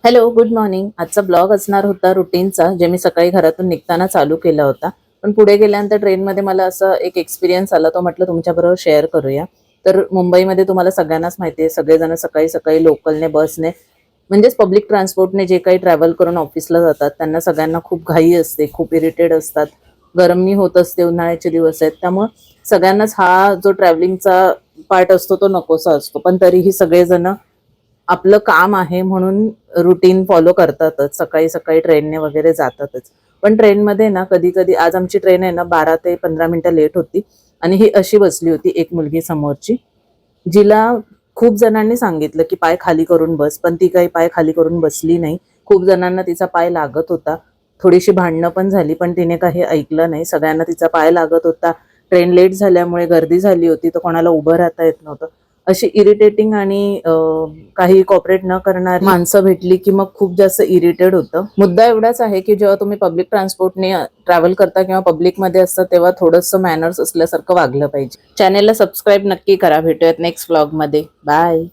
Hello, good morning. आजचा blog असणार होता रुटीनचा, जे मी सकाळी घरातून निघताना चालू केला होता. पण पुढे गेल्यानंतर ट्रेनमध्ये मला असा एक एक्सपिरियन्स आला, तो म्हटलं तुमच्याबरोबर शेअर करूया. तर मुंबईमध्ये तुम्हाला सगळ्यांनाच माहिती आहे, सगळेजण सकाळी-सकाळी लोकलने, बसने म्हणजेच पब्लिक ट्रान्सपोर्टने जे काही ट्रॅव्हल करून ऑफिसला जातात, त्यांना सगळ्यांना खूप घाई असते, खूप इरिटेट असतात. गरमी होत असते, उन्हाळ्याचे दिवस आहेत. त्यामुळं सगळ्यांनाच हा जो ट्रॅव्हलिंगचा पार्ट असतो, तो नकोसा असतो. पण तरीही सगळेजण आपलं काम आहे म्हणून रुटीन फॉलो करतातच. सकाळी-सकाळी ट्रेनने वगैरे जातातच. पण ट्रेनमध्ये ना कधी-कधी आज आमची ट्रेन आहे ना 12 ते 15 मिनिटं लेट होती आणि ही अशी बसली होती एक मुलगी समोरची, जिला खूप जणांनी सांगितलं, की पाय खाली करून बस, पण ती काही पाय खाली करून बसली नाही. खूप जणांना तिचा पाय लागत होता. थोडीशी भांडणं पण झाली, पण तिने काही ऐकलं नाही. सगळ्यांना तिचा पाय लागत होता. ट्रेन लेट झाल्यामुळे गर्दी झाली होती, तर कोणाला उभं राहता येत नव्हतं. अशी इरिटेटिंग आणि काही कॉपरेट न करणारी माणसं भेटली की मग खूप जास्त इरिटेट होतं. मुद्दा एवढाच आहे की जेव्हा तुम्ही पब्लिक ट्रान्सपोर्टने ट्रॅव्हल करता किंवा पब्लिकमध्ये असता तेव्हा थोडंसं मॅनर्स असल्यासारखं वागलं पाहिजे. चॅनेलला सबस्क्राईब नक्की करा. भेटूयात नेक्स्ट व्लॉगमध्ये. बाय.